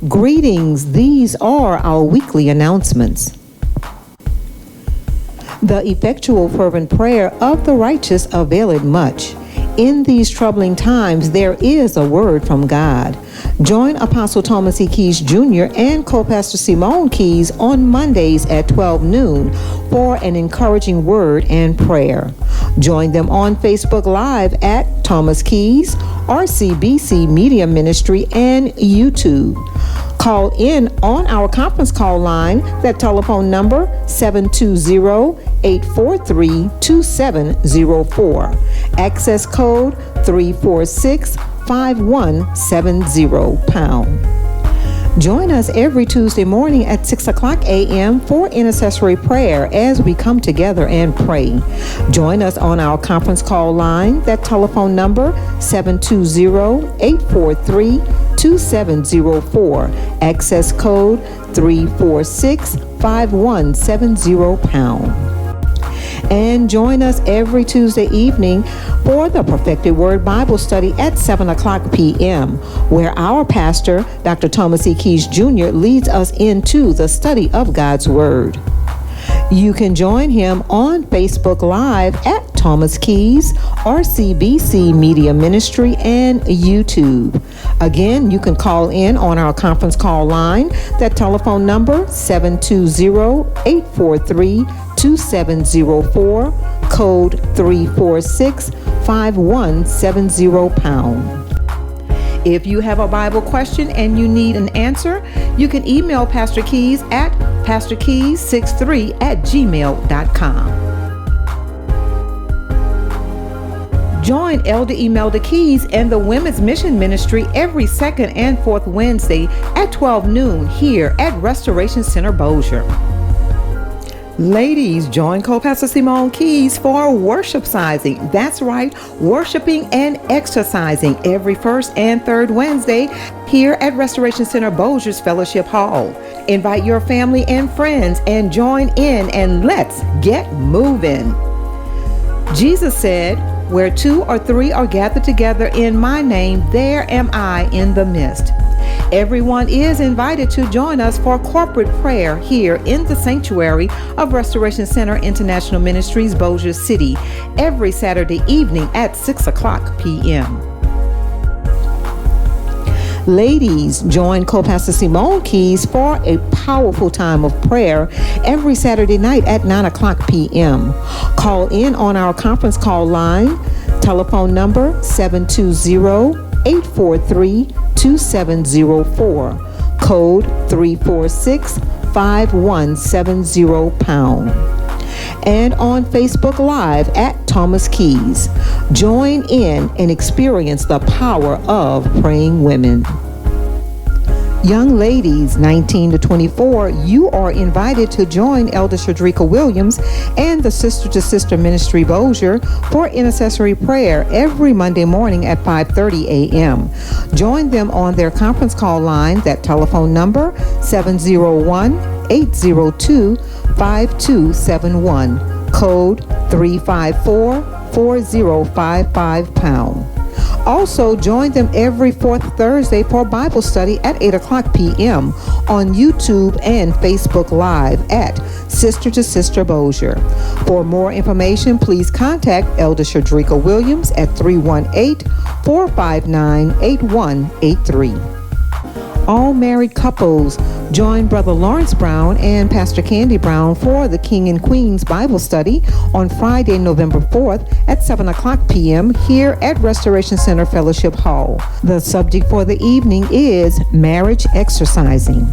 Greetings, these are our weekly announcements. The effectual fervent prayer of the righteous availeth much. In these troubling times, there is a word from God. Join Apostle Thomas E. Keys Jr. and co-pastor Simone Keys on Mondays at 12 noon for an encouraging word and prayer. Join them on Facebook Live at Thomas Keys, RCBC Media Ministry, and YouTube. Call in on our conference call line, that telephone number 720-843-2704. Access code 346-5170#. Join us every Tuesday morning at 6 o'clock a.m. for intercessory prayer as we come together and pray. Join us on our conference call line, that telephone number 720-843-2704. Access code 346-5170#. And join us every Tuesday evening for the Perfected Word Bible Study at 7 o'clock p.m., where our pastor, Dr. Thomas E. Keys Jr., leads us into the study of God's Word. You can join him on Facebook Live at Thomas Keys, RCBC Media Ministry, and YouTube. Again, you can call in on our conference call line, that telephone number 720-843-2704, code 346-5170#. If you have a Bible question and you need an answer, you can email Pastor Keys at pastorkeys63@gmail.com. Join Elder Imelda Keys and the Women's Mission Ministry every second and fourth Wednesday at 12 noon here at Restoration Center, Bossier. Ladies, join co-pastor Simone Keys for worship-sizing. That's right, worshiping and exercising every first and third Wednesday here at Restoration Center, Bossier's Fellowship Hall. Invite your family and friends and join in, and let's get moving. Jesus said, "Where two or three are gathered together in my name, there am I in the midst." Everyone is invited to join us for corporate prayer here in the sanctuary of Restoration Center International Ministries, Bossier City, every Saturday evening at 6 o'clock p.m. Ladies, join co-pastor Simone Keys for a powerful time of prayer every Saturday night at 9 o'clock p.m. Call in on our conference call line, telephone number 720-843-2704, code 346-5170#. And on Facebook Live at Thomas Keys. Join in and experience the power of praying women. Young ladies 19 to 24, you are invited to join Elder Shadrika Williams and the Sister to Sister Ministry Bossier for intercessory prayer every Monday morning at 5:30 a.m. Join them on their conference call line, that telephone number 701-802-5271, code 354-4055#. Also, join them every fourth Thursday for Bible study at 8 o'clock p.m. on YouTube and Facebook Live at Sister to Sister Bossier. For more information, please contact Elder Shadrika Williams at 318-459-8183. All married couples, join Brother Lawrence Brown and Pastor Candy Brown for the King and Queens Bible Study on Friday, November 4th at 7 o'clock p.m. here at Restoration Center Fellowship Hall. The subject for the evening is marriage exercising.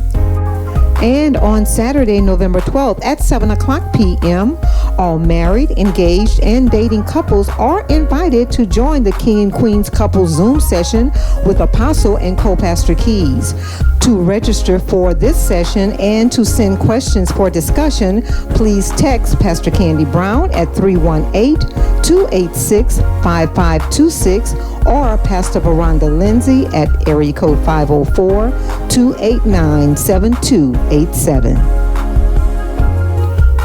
And on Saturday, November 12th at 7 o'clock p.m., all married, engaged, and dating couples are invited to join the King and Queens Couples Zoom session with Apostle and Co-Pastor Keys. To register for this session and to send questions for discussion, please text Pastor Candy Brown at 318-286-5526 or Pastor Veranda Lindsay at area code 504-289-7287.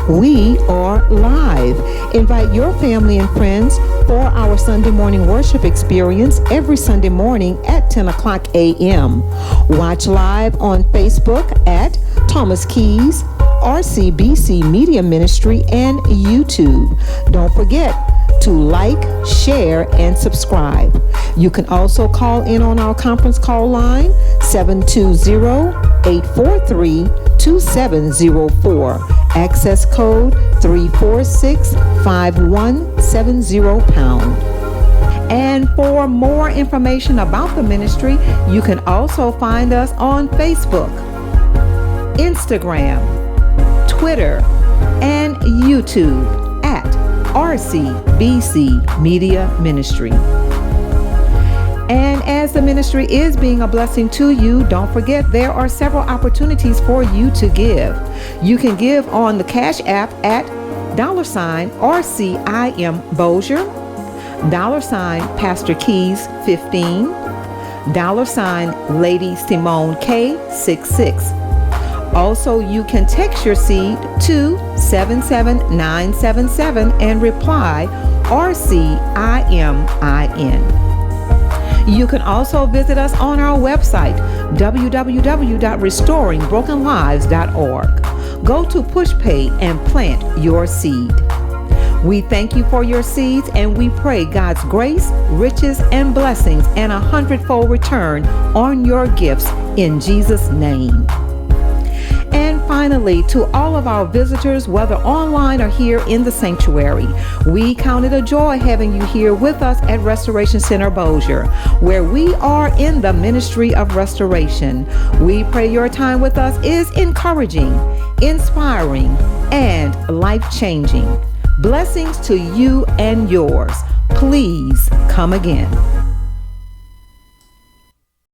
We are live. Invite your family and friends for our Sunday morning worship experience every Sunday morning at 10 o'clock a.m. Watch live on Facebook at Thomas Keys, RCBC Media Ministry, and YouTube. Don't forget to like, share, and subscribe. You can also call in on our conference call line 720-843-2704. Access code 346-5170#. And for more information about the ministry, you can also find us on Facebook, Instagram, Twitter, and YouTube at RCBC Media Ministry. And as the ministry is being a blessing to you, don't forget there are several opportunities for you to give. You can give on the Cash App at $RCIM Bossier, $Pastor Keys 15, $Lady Simone K66. Also, you can text your seed to 77977 and reply RCIMIN. You can also visit us on our website, www.restoringbrokenlives.org. Go to PushPay and plant your seed. We thank you for your seeds, and we pray God's grace, riches, and blessings and 100-fold return on your gifts in Jesus' name. And finally, to all of our visitors, whether online or here in the sanctuary, we count it a joy having you here with us at Restoration Center Bossier, where we are in the ministry of restoration. We pray your time with us is encouraging, inspiring, and life-changing. Blessings to you and yours. Please come again.